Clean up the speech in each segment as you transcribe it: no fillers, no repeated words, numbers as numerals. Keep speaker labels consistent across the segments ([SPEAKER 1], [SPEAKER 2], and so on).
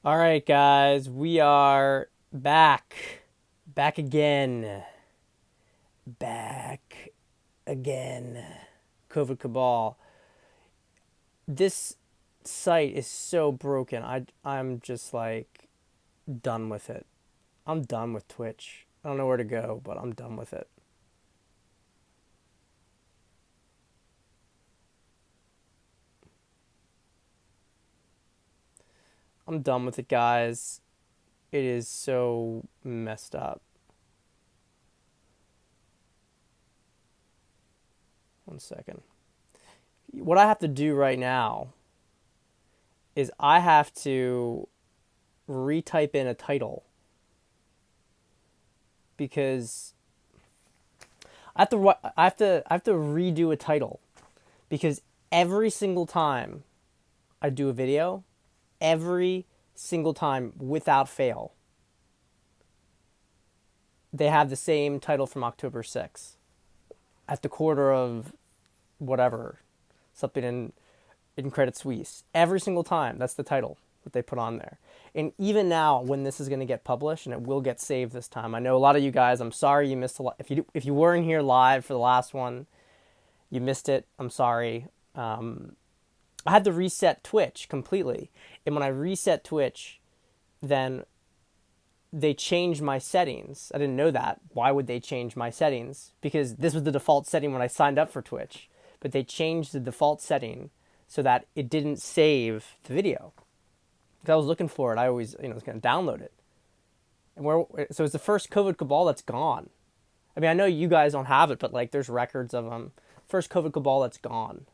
[SPEAKER 1] All right, guys, we are back. Back again. Back again. COVID Cabal. This site is so broken. I'm just like done with it. I'm done with Twitch. I don't know where to go, but I'm done with it. I'm done with it, guys. It is so messed up. One second. What I have to do right now is I have to retype in a title because I have to redo a title because every single time I do a video, every single time without fail, they have the same title from October 6th at the quarter of whatever, something in Credit Suisse. Every single time, that's the title that they put on there. And even now, when this is going to get published, and it will get saved this time, I know a lot of you guys. I'm sorry you missed a lot. If you weren't here live for the last one, you missed it. I'm sorry. I had to reset Twitch completely, and when I reset Twitch, then they changed my settings. I didn't know that. Why would they change my settings? Because this was the default setting when I signed up for Twitch, but they changed the default setting so that it didn't save the video. Because I was looking for it, I always was going to download it. And so it's the first COVID Cabal that's gone. I mean, I know you guys don't have it, but like there's records of them. First COVID Cabal that's gone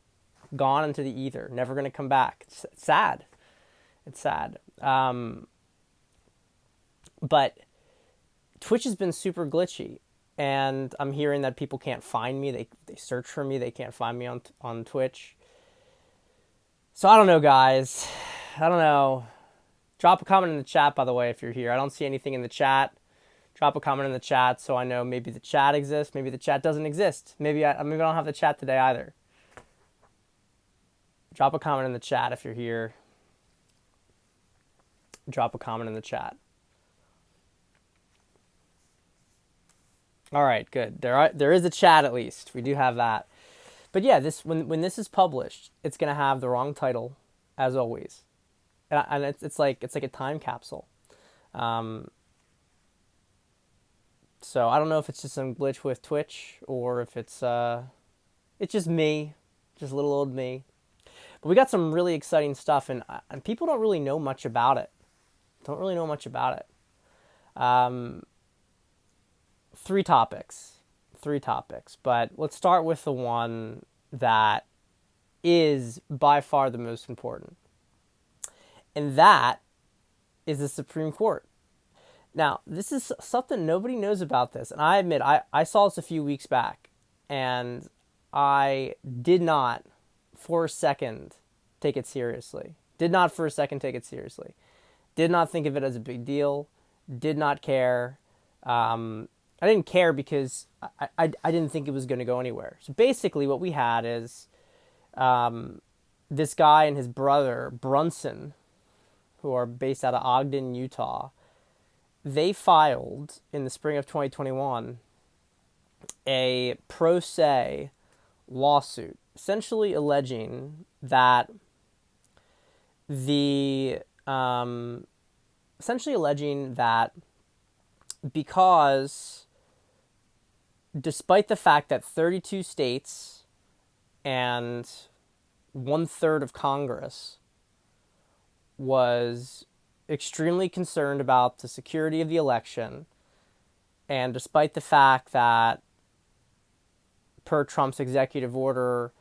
[SPEAKER 1] into the ether, never going to come back. It's sad. It's sad. But Twitch has been super glitchy, and I'm hearing that people can't find me. They search for me, they can't find me on Twitch. So I don't know, guys. I don't know. Drop a comment in the chat, by the way, if you're here. I don't see anything in the chat. Drop a comment in the chat so I know maybe the chat exists, maybe the chat doesn't exist. Maybe I don't have the chat today either. Drop a comment in the chat if you're here. Drop a comment in the chat. All right, good. There is a chat at least. We do have that. But yeah, when this is published, it's gonna have the wrong title, as always, and it's like a time capsule. So I don't know if it's just some glitch with Twitch or if it's just me, just little old me. But we got some really exciting stuff, and people don't really know much about it. Don't really know much about it. Three topics, but let's start with the one that is by far the most important, and that is the Supreme Court. Now, this is something nobody knows about this, and I admit I saw this a few weeks back, and I did not for a second take it seriously. Did not for a second take it seriously. Did not think of it as a big deal. Did not care. I didn't care because I didn't think it was going to go anywhere. So basically what we had is this guy and his brother, Brunson, who are based out of Ogden, Utah, they filed in the spring of 2021 a pro se lawsuit, essentially alleging that the because despite the fact that 32 states and 1/3 of Congress was extremely concerned about the security of the election, and despite the fact that per Trump's executive order,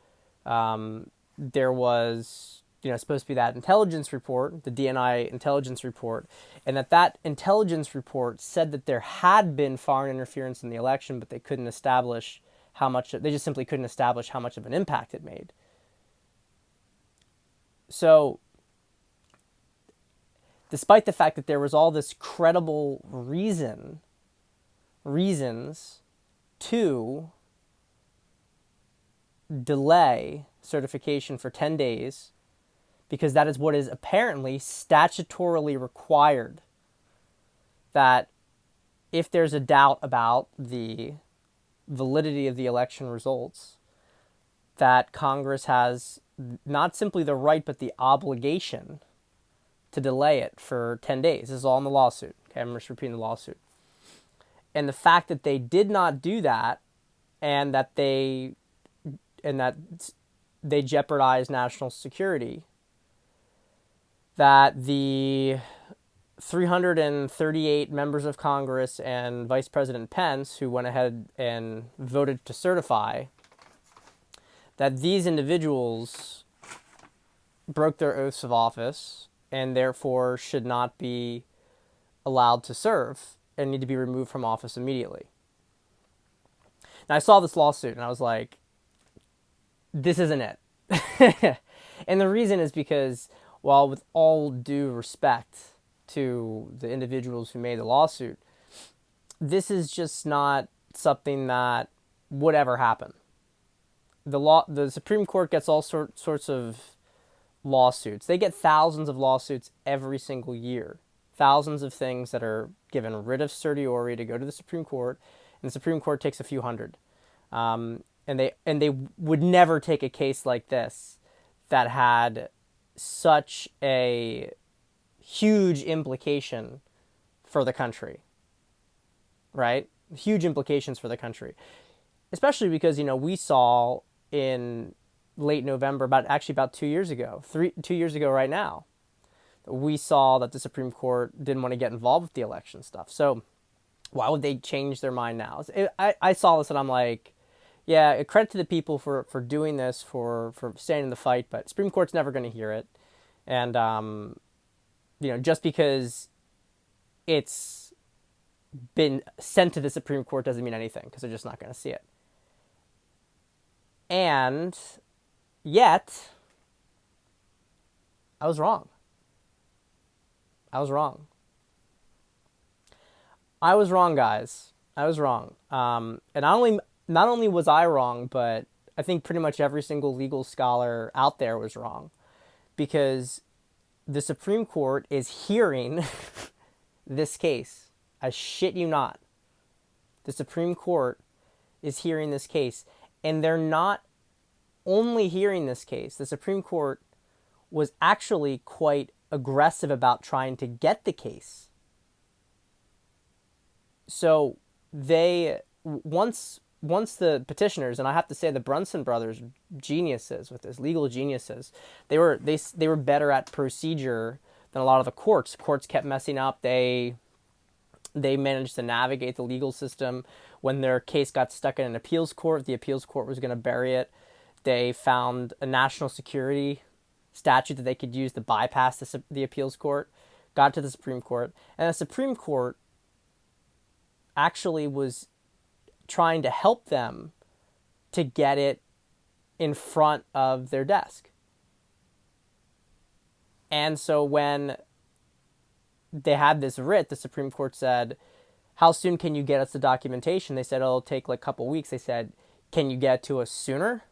[SPEAKER 1] there was supposed to be that intelligence report, the DNI intelligence report, and that intelligence report said that there had been foreign interference in the election, but they couldn't establish how much. They just simply couldn't establish how much of an impact it made. So, despite the fact that there was all this credible reasons to delay certification for 10 days, because that is what is apparently statutorily required. That if there's a doubt about the validity of the election results, that Congress has not simply the right but the obligation to delay it for 10 days. This is all in the lawsuit. Okay, I'm just repeating the lawsuit. And the fact that they did not do that, and that they jeopardized national security, that the 338 members of Congress and Vice President Pence, who went ahead and voted to certify, that these individuals broke their oaths of office and therefore should not be allowed to serve and need to be removed from office immediately. Now, I saw this lawsuit and I was like, this isn't it. And the reason is because, while with all due respect to the individuals who made the lawsuit, this is just not something that would ever happen. The Supreme Court gets all sorts of lawsuits. They get thousands of lawsuits every single year. Thousands of things that are given writ of certiorari to go to the Supreme Court, and the Supreme Court takes a few hundred. And they would never take a case like this that had such a huge implication for the country, right? Huge implications for the country, especially because, we saw in late November, about 2 years ago, 2 years ago right now, we saw that the Supreme Court didn't want to get involved with the election stuff. So why would they change their mind now? I saw this and I'm like, yeah, credit to the people for doing this, for staying in the fight, but Supreme Court's never going to hear it. And, just because it's been sent to the Supreme Court doesn't mean anything, because they're just not going to see it. And yet, I was wrong. I was wrong, guys. I was wrong. And not only was I wrong, but I think pretty much every single legal scholar out there was wrong, because the Supreme Court is hearing this case. I shit you not. The Supreme Court is hearing this case, and they're not only hearing this case. The Supreme Court was actually quite aggressive about trying to get the case. So they, once the petitioners, and I have to say the Brunson brothers, geniuses with this, legal geniuses, they were better at procedure than a lot of the courts. Courts kept messing up. They managed to navigate the legal system. When their case got stuck in an appeals court, the appeals court was going to bury it. They found a national security statute that they could use to bypass the appeals court, got to the Supreme Court, and the Supreme Court actually was trying to help them to get it in front of their desk. And so when they had this writ, the Supreme Court said, how soon can you get us the documentation? They said, it'll take like a couple weeks. They said, can you get it to us sooner?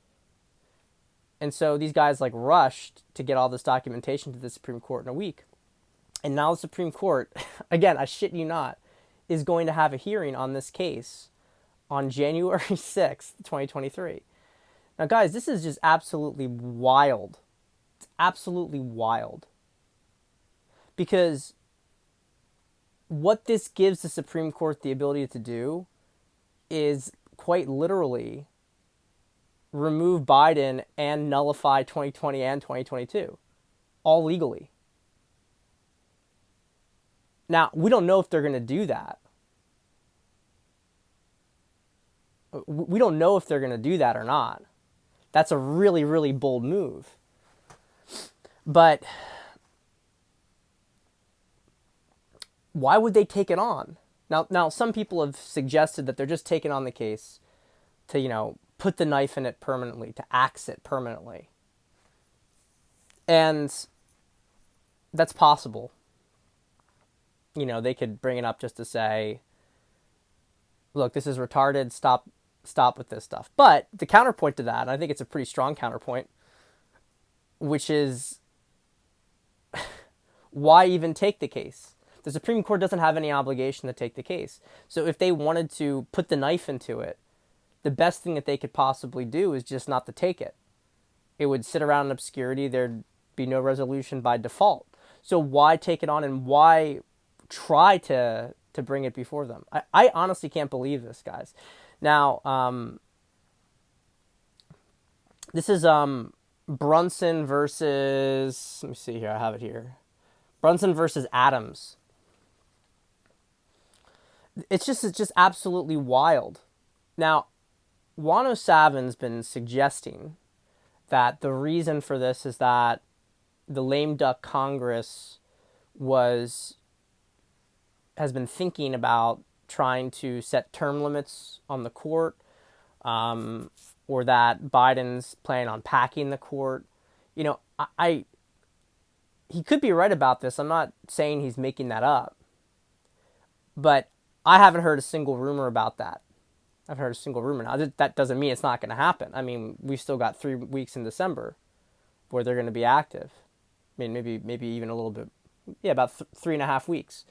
[SPEAKER 1] And so these guys rushed to get all this documentation to the Supreme Court in a week. And now the Supreme Court, again, I shit you not, is going to have a hearing on this case on January 6th, 2023. Now, guys, this is just absolutely wild. It's absolutely wild. Because what this gives the Supreme Court the ability to do is quite literally remove Biden and nullify 2020 and 2022, all legally. Now, we don't know if they're going to do that. We don't know if they're going to do that or not. That's a really, really bold move. But why would they take it on? Now, some people have suggested that they're just taking on the case to, put the knife in it permanently, to axe it permanently. And that's possible. They could bring it up just to say, look, this is retarded, stop with this stuff. But the counterpoint to that, and I think it's a pretty strong counterpoint, which is why even take the case? The Supreme Court doesn't have any obligation to take the case. So if they wanted to put the knife into it, the best thing that they could possibly do is just not to take it. It would sit around in obscurity. There'd be no resolution by default. So why take it on, and why try to bring it before them? I honestly can't believe this, guys. Now, this is Brunson versus, let me see here, I have it here. Brunson versus Adams. It's just absolutely wild. Now, Juan O'Savin's been suggesting that the reason for this is that the lame duck Congress has been thinking about trying to set term limits on the court, or that Biden's planning on packing the court. You know, he could be right about this. I'm not saying he's making that up, but I haven't heard a single rumor about that. I've heard a single rumor. Now, that doesn't mean it's not going to happen. I mean, we've still got 3 weeks in December where they're going to be active. I mean, maybe even a little bit, about 3.5 weeks.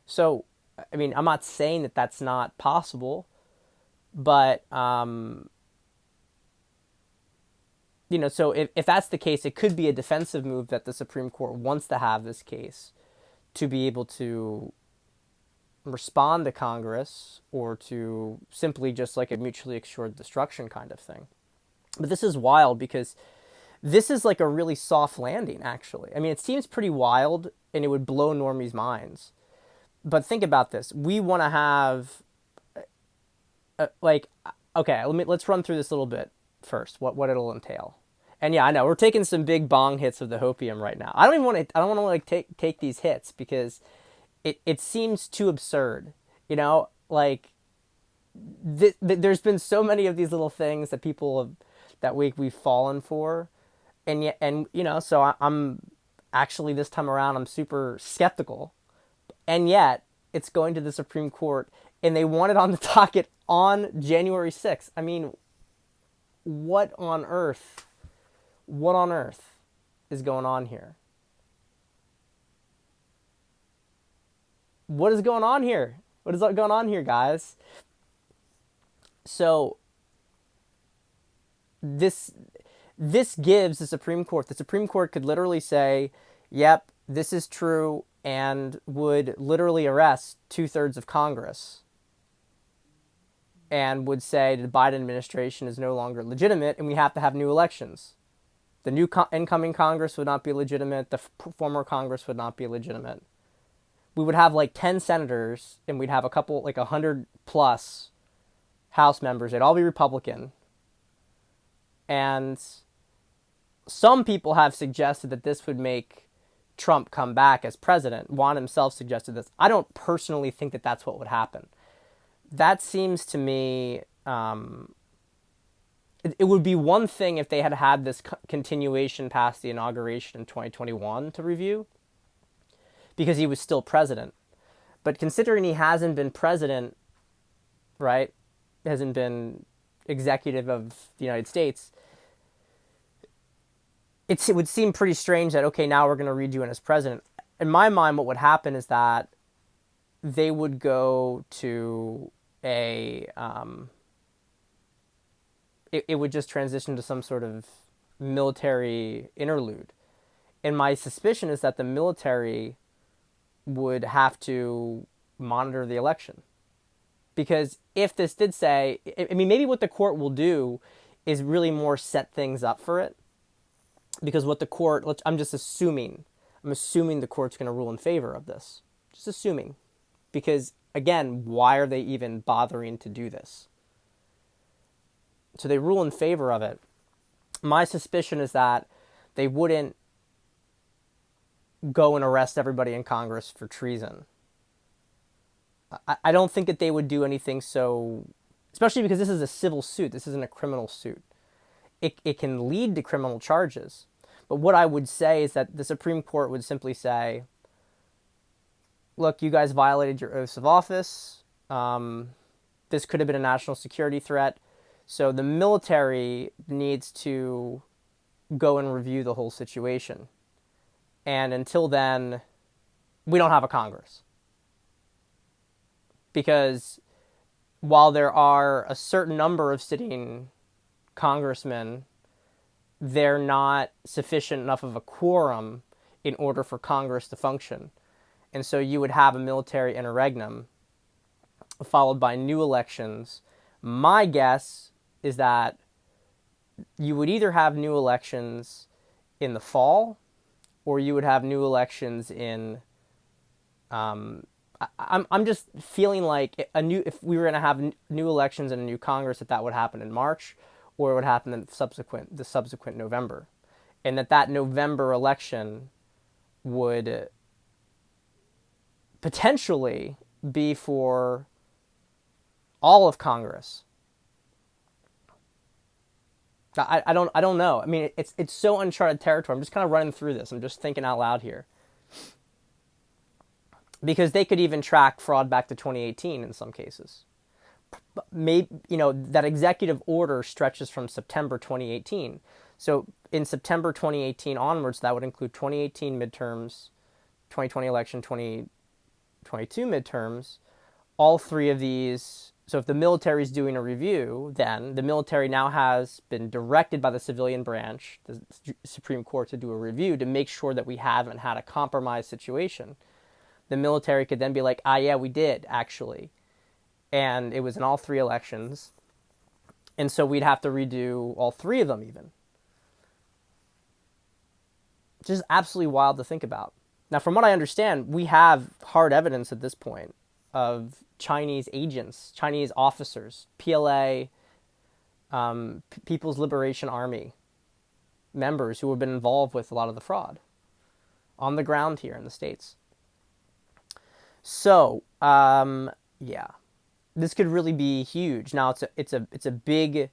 [SPEAKER 1] So, I mean, I'm not saying that that's not possible, but, so if that's the case, it could be a defensive move that the Supreme Court wants to have this case to be able to respond to Congress, or to simply just like a mutually assured destruction kind of thing. But this is wild, because this is like a really soft landing, actually. I mean, it seems pretty wild, and it would blow normies' minds. But think about this. We want to have, okay, let's run through this a little bit first, what it'll entail. And yeah, I know we're taking some big bong hits of the hopium right now. I don't want to like take these hits, because it seems too absurd, like there's been so many of these little things that we've fallen for. And yet, so I'm actually, this time around, I'm super skeptical. And yet it's going to the Supreme Court, and they want it on the docket on January 6th. I mean, what on earth is going on here? What is going on here? What is going on here, guys? So this gives the Supreme Court could literally say, yep, this is true, and would literally arrest 2/3 of Congress, and would say the Biden administration is no longer legitimate, and we have to have new elections. The new incoming Congress would not be legitimate. The former Congress would not be legitimate. We would have like 10 senators, and we'd have 100 plus House members. They'd all be Republican. And some people have suggested that this would make Trump come back as president. Juan himself suggested this. I don't personally think that that's what would happen. That seems to me, it would be one thing if they had this continuation past the inauguration in 2021 to review, because he was still president. But considering he hasn't been president, right, hasn't been executive of the United States, it would seem pretty strange that, okay, now we're going to read you in as president. In my mind, what would happen is that they would go to it would just transition to some sort of military interlude. And my suspicion is that the military would have to monitor the election. Because if this did say, I mean, maybe what the court will do is really more set things up for it. Because what the court, I'm assuming the court's going to rule in favor of this. Just assuming. Because, again, why are they even bothering to do this? So they rule in favor of it. My suspicion is that they wouldn't go and arrest everybody in Congress for treason. I don't think that they would do anything so, especially because this is a civil suit. This isn't a criminal suit. It can lead to criminal charges. But what I would say is that the Supreme Court would simply say, look, you guys violated your oaths of office. This could have been a national security threat. So the military needs to go and review the whole situation. And until then, we don't have a Congress. Because while there are a certain number of sitting congressmen, they're not sufficient enough of a quorum in order for Congress to function. And so you would have a military interregnum followed by new elections. My guess is that you would either have new elections in the fall or you would have new elections in I'm just feeling like if we were going to have new elections and a new Congress, that would happen in March, or it would happen in the subsequent November, and that November election would potentially be for all of Congress. I don't know. I mean, it's so uncharted territory. I'm just kind of running through this. I'm just thinking out loud here. Because they could even track fraud back to 2018 in some cases. Maybe, that executive order stretches from September 2018. So in September 2018 onwards, that would include 2018 midterms, 2020 election, 2022 midterms. All three of these. So if the military is doing a review, then the military now has been directed by the civilian branch, the Supreme Court, to do a review to make sure that we haven't had a compromised situation. The military could then be like, yeah, we did, actually. And it was in all three elections. And so we'd have to redo all three of them even. Just absolutely wild to think about. Now, from what I understand, we have hard evidence at this point of Chinese agents, Chinese officers, PLA, People's Liberation Army members who have been involved with a lot of the fraud on the ground here in the States. So, yeah, this could really be huge. Now, it's a big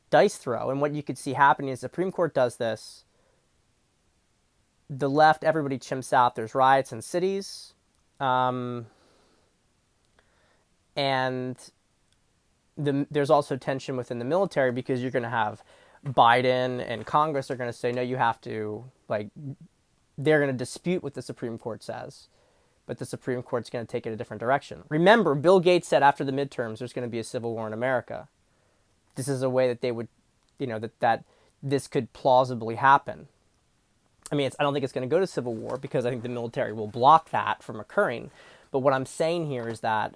[SPEAKER 1] dice throw, and what you could see happening is the Supreme Court does this. The left, everybody chimps out. There's riots in cities, and there's also tension within the military because you're going to have Biden and Congress are going to say, no, you have to, they're going to dispute what the Supreme Court says. But the Supreme Court's going to take it a different direction. Remember, Bill Gates said after the midterms there's going to be a civil war in America. This is a way that they would, that this could plausibly happen. I mean, I don't think it's going to go to civil war because I think the military will block that from occurring. But what I'm saying here is that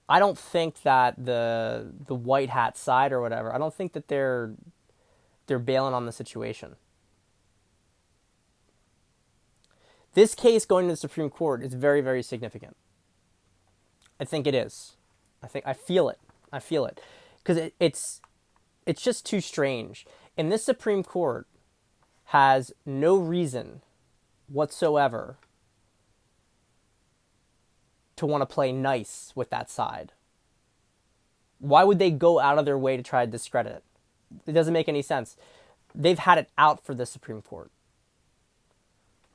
[SPEAKER 1] I don't think that the white hat side or whatever, I don't think that they're bailing on the situation. This case going to the Supreme Court is very, very significant. I think it is. I feel it. Because it's just too strange. And this Supreme Court has no reason whatsoever to want to play nice with that side. Why would they go out of their way to try to discredit it? It doesn't make any sense. They've had it out for the Supreme Court.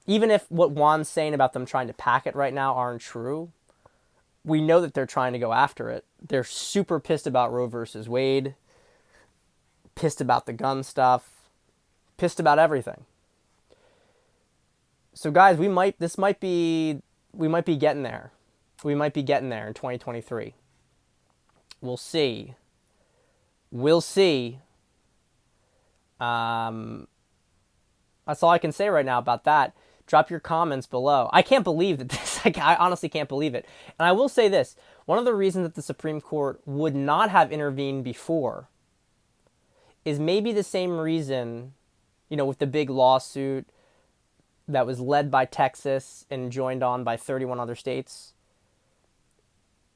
[SPEAKER 1] Even if what Juan's saying about them trying to pack it right now aren't true, we know that they're trying to go after it. They're super pissed about Roe versus Wade, pissed about the gun stuff, pissed about everything. So guys, we might be getting there. We might be getting there in 2023. We'll see. That's all I can say right now about that. Drop your comments below. I can't believe that this, I honestly can't believe it. And I will say this, one of the reasons that the Supreme Court would not have intervened before is maybe the same reason, with the big lawsuit that was led by Texas and joined on by 31 other states.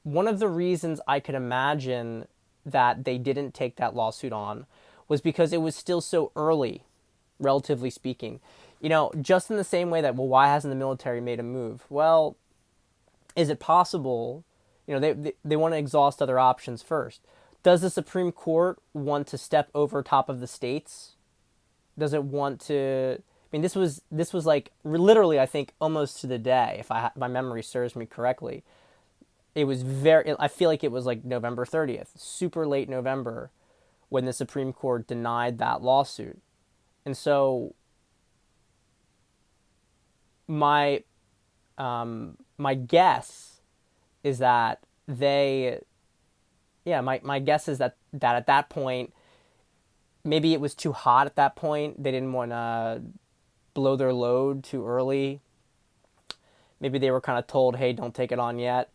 [SPEAKER 1] One of the reasons I could imagine that they didn't take that lawsuit on was because it was still so early, relatively speaking. Just in the same way that, why hasn't the military made a move? Well, is it possible, they want to exhaust other options first. Does the Supreme Court want to step over top of the states? Does it want to, this was like literally, I think, almost to the day, if my memory serves me correctly. It was I feel like it was like November 30th, super late November, when the Supreme Court denied that lawsuit. And so my My guess is that my guess is that at that point, maybe it was too hot at that point. They didn't want to blow their load too early. Maybe they were kind of told, hey, don't take it on yet.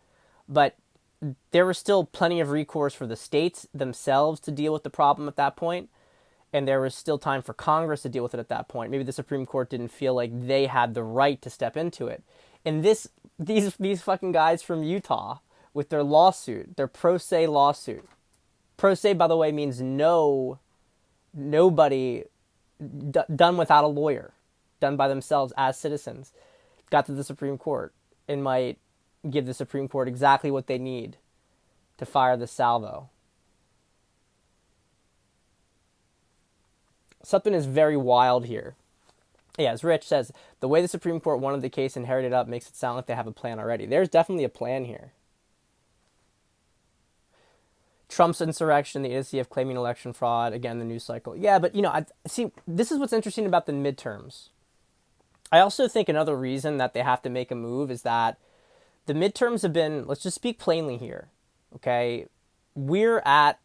[SPEAKER 1] But there was still plenty of recourse for the states themselves to deal with the problem at that point, and there was still time for Congress to deal with it at that point. Maybe the Supreme Court didn't feel like they had the right to step into it. And these fucking guys from Utah with their lawsuit, their pro se lawsuit. Pro se, by the way, means nobody done without a lawyer, done by themselves as citizens, got to the Supreme Court and might give the Supreme Court exactly what they need to fire the salvo. Something is very wild here. Yeah, as Rich says, the way the Supreme Court wanted the case and hurried it up makes it sound like they have a plan already. There's definitely a plan here. Trump's insurrection, the idiocy of claiming election fraud, again, the news cycle. Yeah, but, see, this is what's interesting about the midterms. I also think another reason that they have to make a move is that the midterms have been, let's just speak plainly here, okay? We're at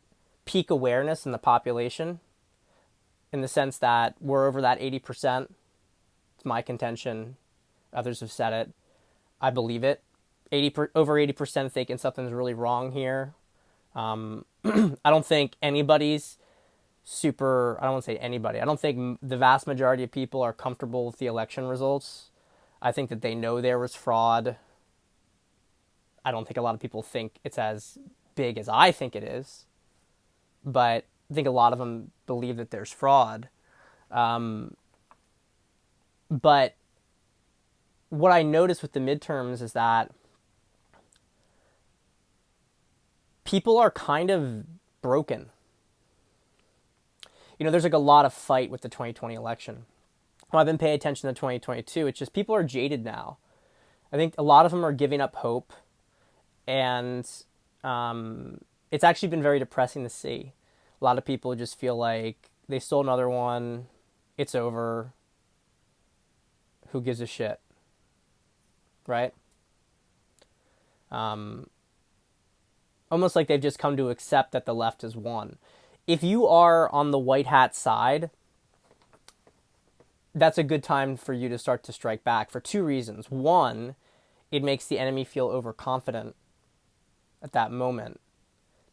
[SPEAKER 1] peak awareness in the population in the sense that we're over that 80%. It's my contention. Others have said it. I believe it. Over 80% thinking something's really wrong here. I don't think anybody's I don't want to say anybody. I don't think the vast majority of people are comfortable with the election results. I think that they know there was fraud. I don't think a lot of people think it's as big as I think it is. But I think a lot of them believe that there's fraud. But what I noticed with the midterms is that people are kind of broken. There's like a lot of fight with the 2020 election. Well, I've been paying attention to 2022. It's just people are jaded now. I think a lot of them are giving up hope. And it's actually been very depressing to see. A lot of people just feel like they stole another one. It's over. Who gives a shit? Right? Almost like they've just come to accept that the left has won. If you are on the white hat side, that's a good time for you to start to strike back for two reasons. One, it makes the enemy feel overconfident at that moment.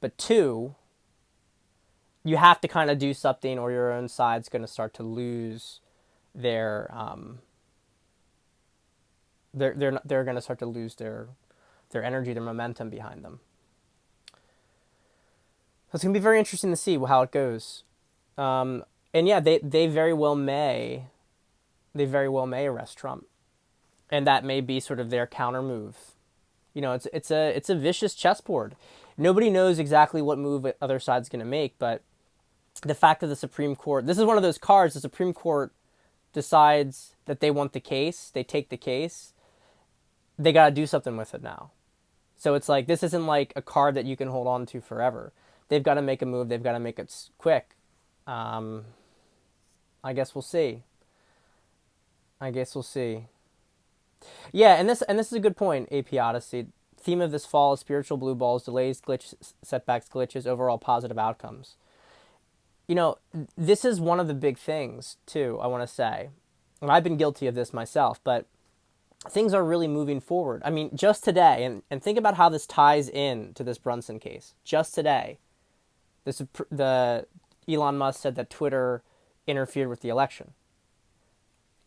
[SPEAKER 1] But two, you have to kind of do something or your own side's going to start to lose they're going to start to lose their energy, their momentum behind them. So it's going to be very interesting to see how it goes. And yeah, they very well may arrest Trump. And that may be sort of their counter move. It's a vicious chessboard. Nobody knows exactly what move the other side's going to make, but the fact that the Supreme Court, this is one of those cards, the Supreme Court decides that they want the case, they take the case, they got to do something with it now. So it's like, this isn't like a card that you can hold on to forever. They've got to make a move. They've got to make it quick. I guess we'll see. Yeah, and this is a good point, AP Odyssey. Theme of this fall is spiritual blue balls, delays, glitches, setbacks, glitches, overall positive outcomes. This is one of the big things, too, I want to say. And I've been guilty of this myself, but things are really moving forward. I mean, just today, and think about how this ties in to this Brunson case. Just today, the Elon Musk said that Twitter interfered with the election.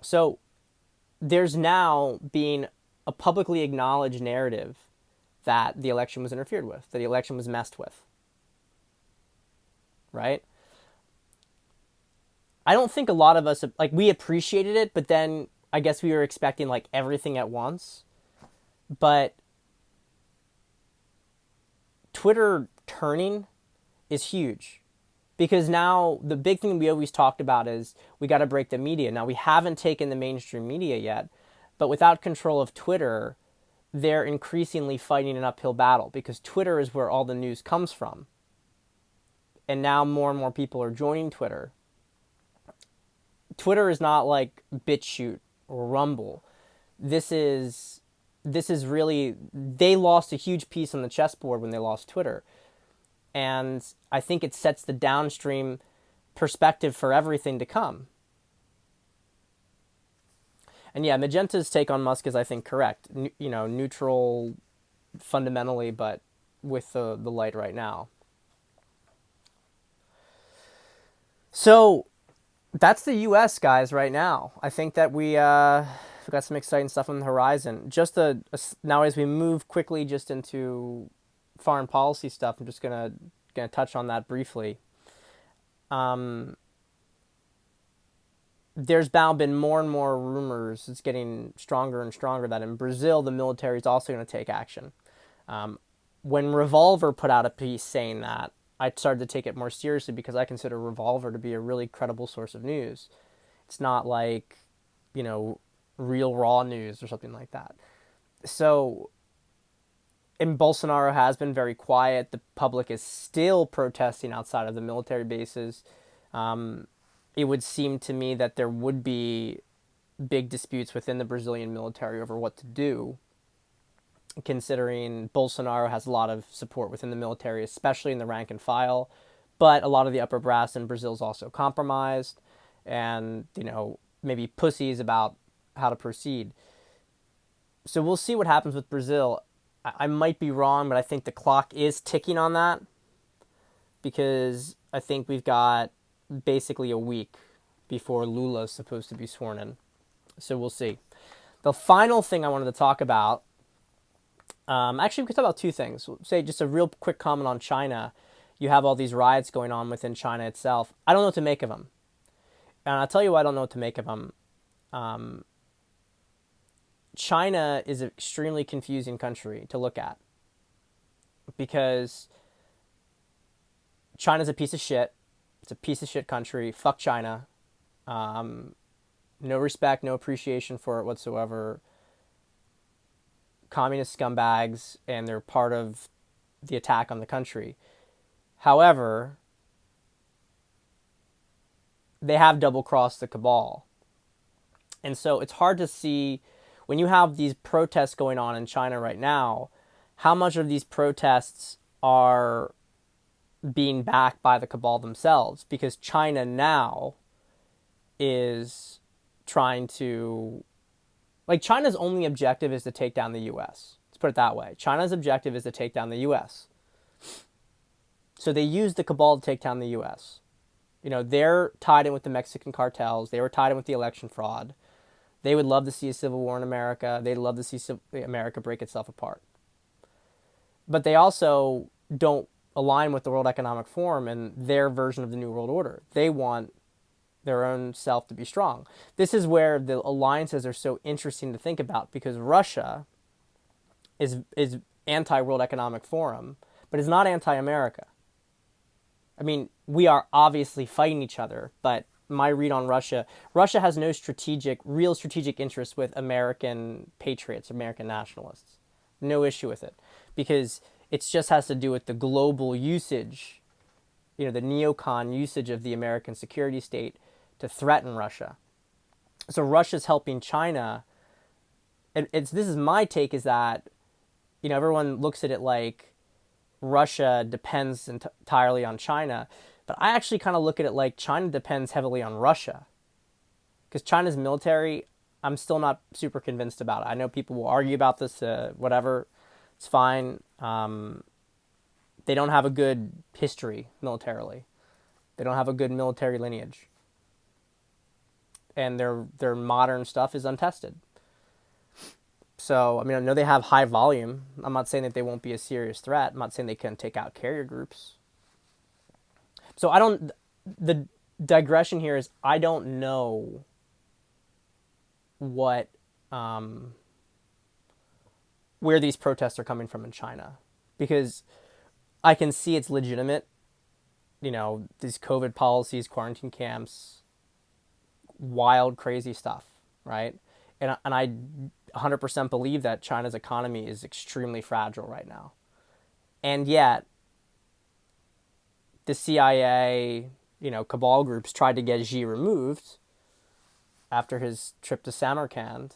[SPEAKER 1] So there's now being a publicly acknowledged narrative that the election was interfered with, that the election was messed with. Right? I don't think a lot of us, we appreciated it, but then I guess we were expecting, everything at once. But Twitter turning is huge. Because now the big thing we always talked about is we got to break the media. Now, we haven't taken the mainstream media yet, but without control of Twitter, they're increasingly fighting an uphill battle because Twitter is where all the news comes from. And now more and more people are joining Twitter. Twitter is not like BitChute or Rumble. This is this is really, they lost a huge piece on the chessboard when they lost Twitter. And I think it sets the downstream perspective for everything to come. And yeah, Magenta's take on Musk is, I think, correct. Neutral fundamentally, but with the light right now. So that's the U.S., guys, right now. I think that we've got some exciting stuff on the horizon. Now, as we move quickly just into foreign policy stuff, I'm just gonna touch on that briefly. There's now been more and more rumors. It's getting stronger and stronger that in Brazil the military is also going to take action. When Revolver put out a piece saying that, I started to take it more seriously because I consider Revolver to be a really credible source of news. It's not like, real raw news or something like that. So, and Bolsonaro has been very quiet. The public is still protesting outside of the military bases. It would seem to me that there would be big disputes within the Brazilian military over what to do, considering Bolsonaro has a lot of support within the military, especially in the rank and file, but a lot of the upper brass in Brazil is also compromised and, maybe pussies about how to proceed. So we'll see what happens with Brazil. I might be wrong, but I think the clock is ticking on that, because I think we've got basically a week before Lula is supposed to be sworn in. So we'll see. The final thing I wanted to talk about, actually we could talk about two things. We'll say just a real quick comment on China. You have all these riots going on within China itself. I don't know what to make of them. And I'll tell you why I don't know what to make of them. China is an extremely confusing country to look at, because China's a piece of shit. It's a piece of shit country. Fuck China. No respect, no appreciation for it whatsoever. Communist scumbags, and they're part of the attack on the country. However, they have double-crossed the cabal. And so it's hard to see, when you have these protests going on in China right now, how much of these protests are being backed by the cabal themselves, because China now is trying to, China's only objective is to take down the U.S. Let's put it that way. China's objective is to take down the U.S. So they use the cabal to take down the U.S. They're tied in with the Mexican cartels. They were tied in with the election fraud. They would love to see a civil war in America. They'd love to see America break itself apart. But they also don't align with the World Economic Forum and their version of the New World Order. They want their own self to be strong. This is where the alliances are so interesting to think about, because Russia is anti-World Economic Forum, but is not anti-America. I mean, we are obviously fighting each other, but my read on Russia has no real strategic interest with American patriots, American nationalists. No issue with it, because it just has to do with the global usage, the neocon usage of the American security state to threaten Russia. So Russia's helping China. And this is my take, is that, everyone looks at it like Russia depends entirely on China. But I actually kind of look at it like China depends heavily on Russia. Because China's military, I'm still not super convinced about it. I know people will argue about this, whatever. It's fine. They don't have a good history militarily. They don't have a good military lineage. And their modern stuff is untested. So, I know they have high volume. I'm not saying that they won't be a serious threat. I'm not saying they can't take out carrier groups. So the digression here is, I don't know what, where these protests are coming from in China, because I can see it's legitimate. These COVID policies, quarantine camps, wild, crazy stuff, right? And I 100% believe that China's economy is extremely fragile right now. And yet, the CIA, cabal groups tried to get Xi removed after his trip to Samarkand.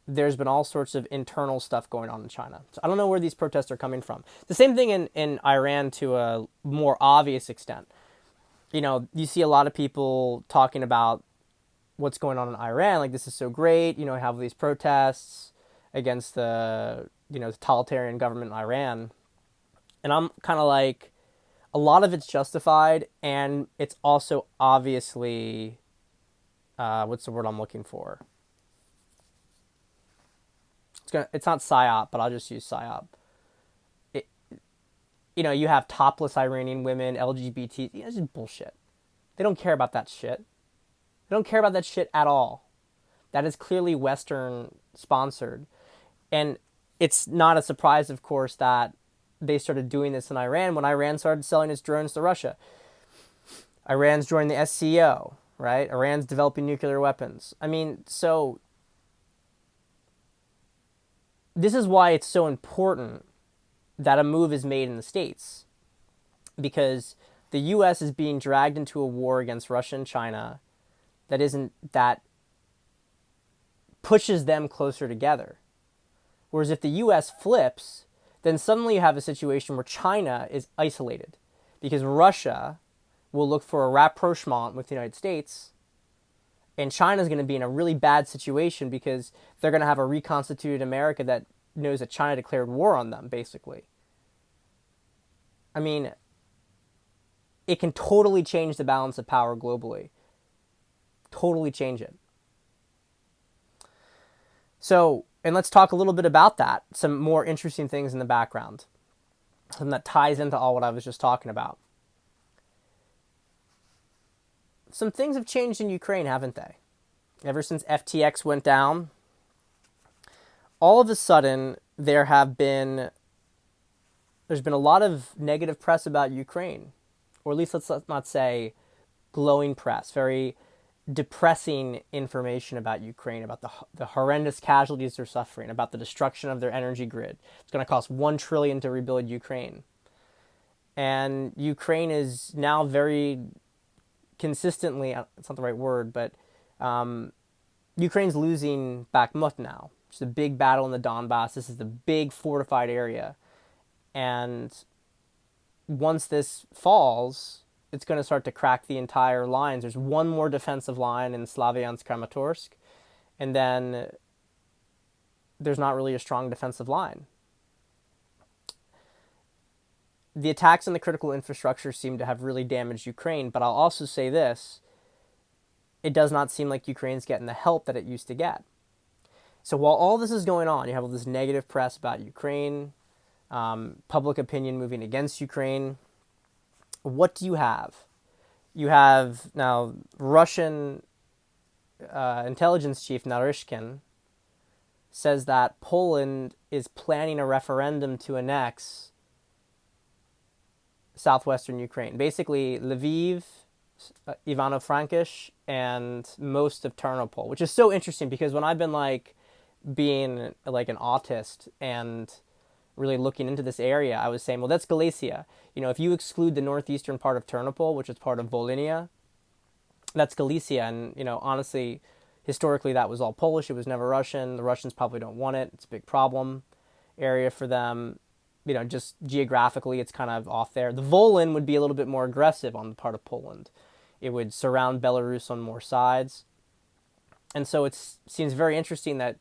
[SPEAKER 1] there's been all sorts of internal stuff going on in China. So I don't know where these protests are coming from. The same thing in Iran to a more obvious extent. You see a lot of people talking about what's going on in Iran, like this is so great, have these protests against the, totalitarian government in Iran. And I'm kind of like, a lot of it's justified, and it's also obviously, what's the word I'm looking for? It's not psyop, but I'll just use psyop. It, you have topless Iranian women, LGBT, it's just bullshit. They don't care about that shit. They don't care about that shit at all. That is clearly Western sponsored. And it's not a surprise, of course, that they started doing this in Iran when Iran started selling its drones to Russia. Iran's joined the SCO, right? Iran's developing nuclear weapons. I mean, so this is why it's so important that a move is made in the States. Because the U.S. is being dragged into a war against Russia and China that pushes them closer together. Whereas if the U.S. flips, then suddenly you have a situation where China is isolated because Russia will look for a rapprochement with the United States, and China's going to be in a really bad situation because they're going to have a reconstituted America that knows that China declared war on them, basically. I mean, it can totally change the balance of power globally. Totally change it. So, and let's talk a little bit about that. Some more interesting things in the background. Something that ties into all what I was just talking about. Some things have changed in Ukraine, haven't they? Ever since FTX went down, all of a sudden there's been a lot of negative press about Ukraine. Or at least let's not say glowing press, very depressing information about Ukraine, about the horrendous casualties they're suffering, about the destruction of their energy grid. It's going to cost $1 trillion to rebuild Ukraine. And Ukraine is now very consistently, it's not the right word, but Ukraine's losing Bakhmut now. It's a big battle in the Donbass. This is the big fortified area. And once this falls, it's going to start to crack the entire lines. There's one more defensive line in Slavyansk-Kramatorsk, and then there's not really a strong defensive line. The attacks on the critical infrastructure seem to have really damaged Ukraine, but I'll also say this. It does not seem like Ukraine's getting the help that it used to get. So while all this is going on, you have all this negative press about Ukraine, public opinion moving against Ukraine. What do you have? You have now Russian intelligence chief Naryshkin says that Poland is planning a referendum to annex southwestern Ukraine. Basically, Lviv, Ivano-Frankivsk, and most of Ternopil, which is so interesting because when I've been being like an autist and really looking into this area, I was saying, well, that's Galicia. If you exclude the northeastern part of Ternopil, which is part of Volhynia, that's Galicia. And, honestly, historically, that was all Polish. It was never Russian. The Russians probably don't want it. It's a big problem area for them. Just geographically, it's kind of off there. The Volyn would be a little bit more aggressive on the part of Poland. It would surround Belarus on more sides. And so it seems very interesting that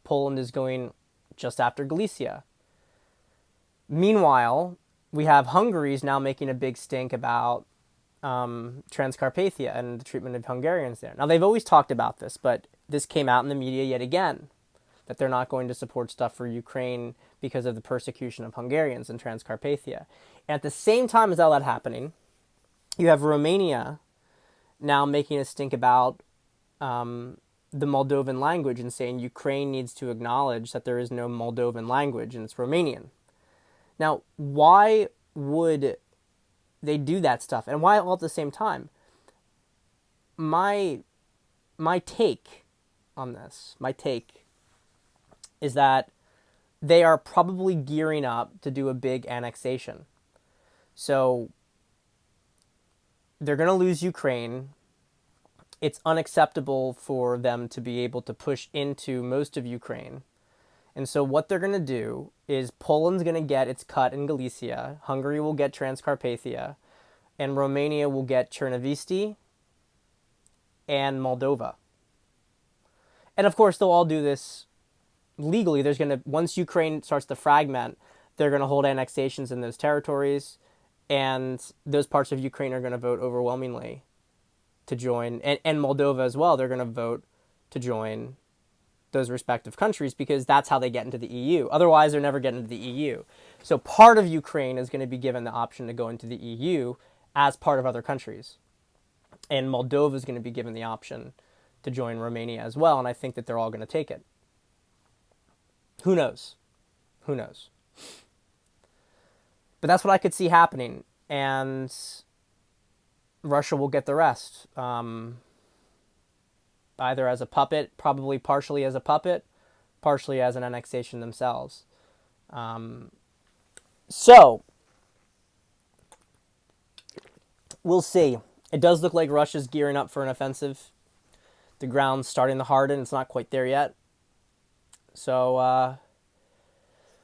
[SPEAKER 1] Poland is going just after Galicia. Meanwhile, we have Hungary's now making a big stink about Transcarpathia and the treatment of Hungarians there. Now, they've always talked about this, but this came out in the media yet again, that they're not going to support stuff for Ukraine because of the persecution of Hungarians in Transcarpathia. And at the same time as all that happening, you have Romania now making a stink about the Moldovan language and saying Ukraine needs to acknowledge that there is no Moldovan language and it's Romanian. Now, why would they do that stuff? And why all at the same time? My take on this, is that they are probably gearing up to do a big annexation. So they're going to lose Ukraine, it's unacceptable for them to be able to push into most of Ukraine. And so what they're going to do is Poland's going to get its cut in Galicia, Hungary will get Transcarpathia, and Romania will get Chernobyl and Moldova. And of course, they'll all do this legally. Once Ukraine starts to fragment, they're going to hold annexations in those territories, and those parts of Ukraine are going to vote overwhelmingly to join, and Moldova as well. They're going to vote to join those respective countries because that's how they get into the EU. Otherwise, they're never getting into the EU. So part of Ukraine is going to be given the option to go into the EU as part of other countries. And Moldova is going to be given the option to join Romania as well, and I think that they're all going to take it. Who knows? Who knows? But that's what I could see happening, and Russia will get the rest. Either as a puppet, probably partially as a puppet, partially as an annexation themselves. So, we'll see. It does look like Russia's gearing up for an offensive. The ground's starting to harden. It's not quite there yet. So,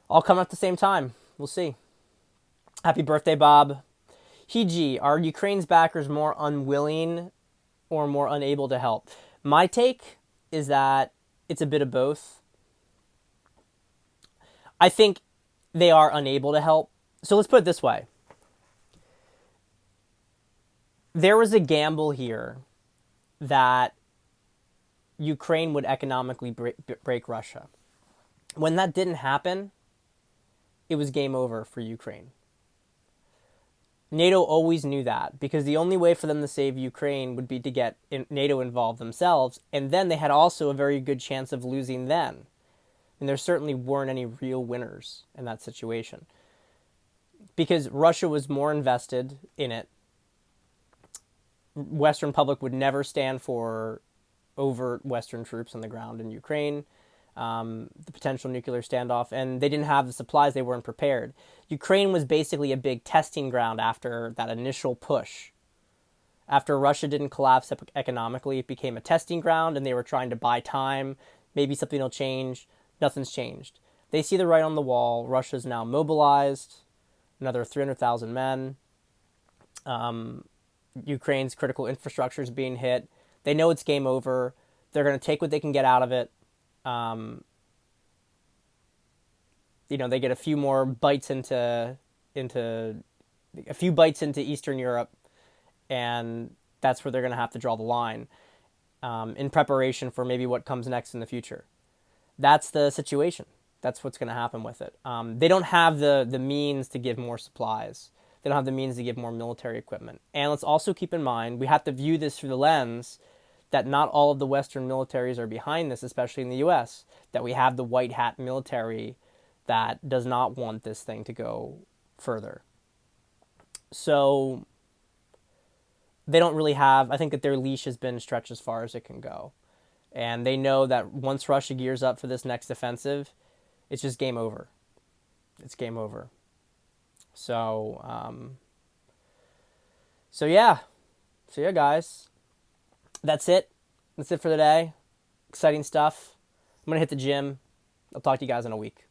[SPEAKER 1] all coming at the same time. We'll see. Happy birthday, Bob. Hiji, are Ukraine's backers more unwilling or more unable to help? My take is that it's a bit of both. I think they are unable to help. So let's put it this way. There was a gamble here that Ukraine would economically break Russia. When that didn't happen, it was game over for Ukraine. NATO always knew that because the only way for them to save Ukraine would be to get NATO involved themselves, and then they had also a very good chance of losing then. And there certainly weren't any real winners in that situation because Russia was more invested in it. Western public would never stand for overt Western troops on the ground in Ukraine. The potential nuclear standoff, and they didn't have the supplies, they weren't prepared. Ukraine was basically a big testing ground after that initial push. After Russia didn't collapse economically, it became a testing ground, and they were trying to buy time. Maybe something will change. Nothing's changed. They see the writing on the wall. Russia's now mobilized, another 300,000 men. Ukraine's critical infrastructure is being hit. They know it's game over. They're going to take what they can get out of it. They get a few more bites into Eastern Europe, and that's where they're going to have to draw the line in preparation for maybe what comes next in the future. That's the situation. That's what's going to happen with it. They don't have the means to give more supplies. They don't have the means to give more military equipment. And let's also keep in mind, we have to view this through the lens that not all of the Western militaries are behind this, especially in the U.S., that we have the white hat military that does not want this thing to go further. So they don't really have, I think that their leash has been stretched as far as it can go. And they know that once Russia gears up for this next offensive, it's just game over. It's game over. So yeah, guys. That's it. That's it for today. Exciting stuff. I'm going to hit the gym. I'll talk to you guys in a week.